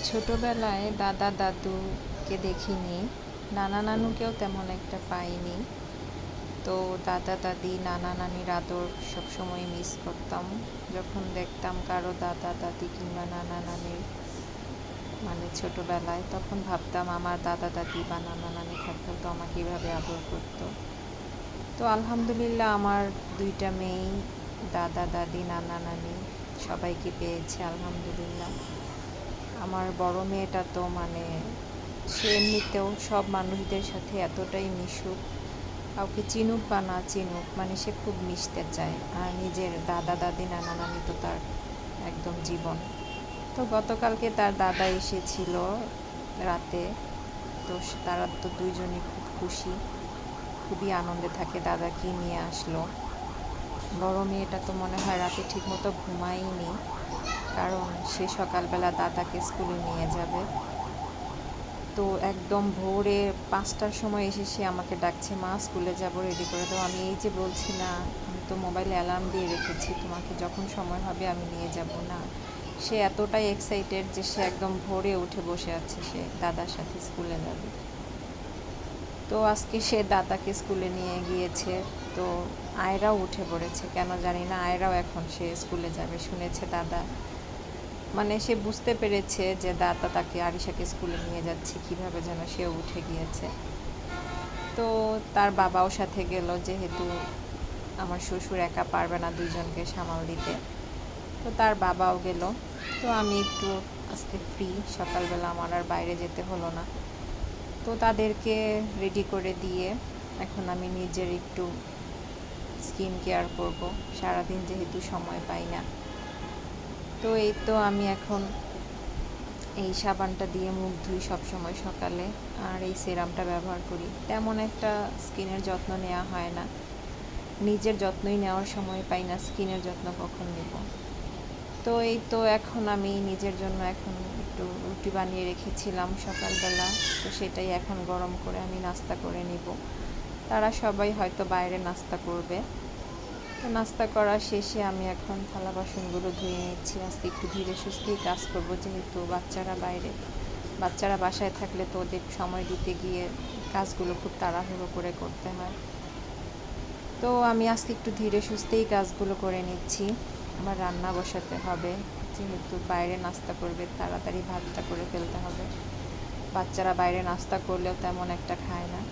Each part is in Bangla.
ছোটবেলায় দাদা দাদুকে দেখিনি, নানা নানুকেও তেমন একটা পাইনি। তো দাদা দাদি নানা নানির আদর সবসময় মিস করতাম। যখন দেখতাম কারো দাদা দাদি কিংবা নানা নানির মানে ছোটবেলায়, তখন ভাবতাম আমার দাদা দাদি বা নানা নানি থাকলেও তো আমাকে এভাবে আদর করতো। তো আলহামদুলিল্লাহ আমার দুইটা মেয়েই দাদা দাদি নানা নানি সবাইকে পেয়েছে আলহামদুলিল্লাহ। আমার বড় মেয়েটা তো মানে সে এমনিতেও সব মানুষদের সাথে এতটাই মিশুক, কাউকে চিনুক বা না চিনুক মানে সে খুব মিশতে চায়। আর নিজের দাদা দাদি নানা নানি তো তার একদম জীবন। তো গতকালকে তার দাদা এসেছিল রাতে, তো তারা তো দুইজনই খুব খুশি, খুবই আনন্দে থাকে দাদা কি নিয়ে আসলো। বড় মেয়েটা তো মনে হয় রাতে ঠিকমতো ঘুমায়নি, কারণ সে সকালবেলা দাদাকে স্কুলে নিয়ে যাবে। তো একদম ভোরে 5টার সময় এসে সে আমাকে ডাকছে, মা স্কুলে যাব, রেডি করে দাও। আমি এই যে বলছি না, আমি তো মোবাইলে অ্যালার্ম দিয়ে রেখেছি, তোমাকে যখন সময় হবে আমি নিয়ে যাব না। সে এতটাই এক্সাইটেড যে সে একদম ভোরে উঠে বসে আছে, সে দাদার সাথে স্কুলে যাবে। তো আজকে সে দাদাকে স্কুলে নিয়ে গিয়েছে। তো আয়রাও উঠে পড়েছে, কেন জানি না আয়রাও এখন সে স্কুলে যাবে। শুনেছে দাদা মানে সে বুঝতে পেরেছে যে দাদা তাকে আরিশাকে স্কুলে নিয়ে যাচ্ছে, কিভাবে যেন সেও উঠে গিয়েছে। তো তার বাবাও সাথে গেল, যেহেতু আমার শ্বশুর একা পারবে না দুইজনকে সামাল দিতে। তো তার বাবাও গেল। তো আমি একটু আজকে ফ্রি, সকালবেলা আমার আর বাইরে যেতে হলো না। তো তাদেরকে রেডি করে দিয়ে এখন আমি নিজের একটু স্কিন কেয়ার করব, সারাদিন যেহেতু সময় পাই না। তো এই তো আমি এখন এই সাবানটা দিয়ে মুখ ধুই সবসময় সকালে, আর এই সিরামটা ব্যবহার করি। তেমন একটা স্কিনের যত্ন নেওয়া হয় না, নিজের যত্নই নেওয়ার সময় পাই না, স্কিনের যত্ন কখন নেব। তো এই তো এখন আমি নিজের জন্য এখন একটু রুটি বানিয়ে রেখেছিলাম সকালবেলা, তো সেটাই এখন গরম করে আমি নাস্তা করে নিব। তারা সবাই হয়তো বাইরে নাস্তা করবে। তো নাস্তা করা শেষে আমি এখন থালা বাসনগুলো ধুয়ে নিচ্ছি। আজকে একটু ধীরে সুস্থেই কাজ করব, যেহেতু বাচ্চারা বাসায় থাকলে তো ওদের সময় দিতে গিয়ে কাজগুলো খুব তাড়াহুড়ো করে করতে হয়। তো আমি আজকে একটু ধীরে সুস্থেই কাজগুলো করে নিচ্ছি। আমার রান্না বসাতে হবে, যেহেতু বাইরে নাস্তা করবে, তাড়াতাড়ি ভাতটা করে ফেলতে হবে। বাচ্চারা বাইরে নাস্তা করলেও তেমন একটা খায় না।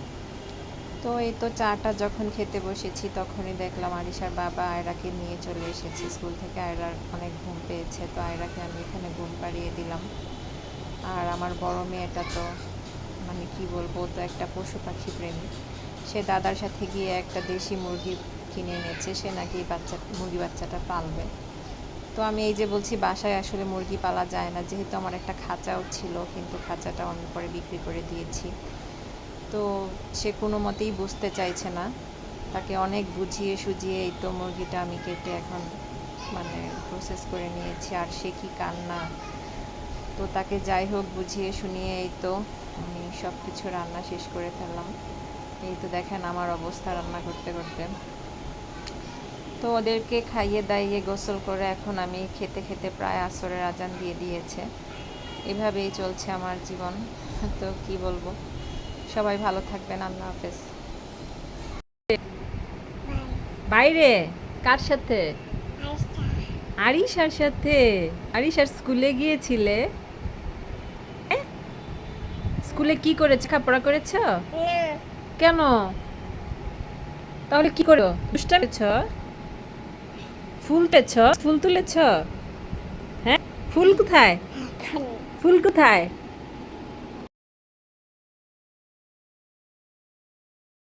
তো এই তো চাটা যখন খেতে বসেছি, তখনই দেখলাম আরিশার বাবা আয়রাকে নিয়ে চলে এসেছে স্কুল থেকে। আয়রার অনেক ঘুম পেয়েছে, তো আয়রাকে আমি এখানে ঘুম পাড়িয়ে দিলাম। আর আমার বড় মেয়েটা তো মানে কি বলবো, তো একটা পশু পাখি প্রেমী। সে দাদার সাথে গিয়ে একটা দেশি মুরগি কিনে এনেছে, সে নাকি মুরগি বাচ্চাটা পালবে। তো আমি এই যে বলছি, বাসায় আসলে মুরগি পালা যায় না, যেহেতু আমার একটা খাঁচাও ছিল, কিন্তু খাঁচাটাও আমি পরে বিক্রি করে দিয়েছি। তো সে কোনো মতেই বুঝতে চাইছে না, তাকে অনেক বুঝিয়ে সুঝিয়ে এই তো মুরগিটা আমি কেটে এখন মানে প্রসেস করে নিয়েছি। আর সে কি কান্না! তো তাকে যাই হোক বুঝিয়ে শুনিয়ে এই তো আমি সব কিছু রান্না শেষ করে ফেললাম। এই তো দেখেন আমার অবস্থা রান্না করতে করতে। তো ওদেরকে খাইয়ে দাইয়ে গোসল করে এখন আমি খেতে খেতে প্রায় আসরের আজান দিয়ে দিয়েছে। এভাবেই চলছে আমার জীবন। তো কি বলবো, সবাই ভালো থাকবেন, আল্লাহ হাফেজ। বাইরে কার সাথে? আরিশার সাথে। আরিশার স্কুলে গিয়েছিলে? স্কুলে কি করেছে? লেখাপড়া করেছ? কেন? তাহলে কি করো? দুষ্টামি করেছ? ফুল তুলেছ? হ্যাঁ, ফুল কোথায়? ফুল কোথায়?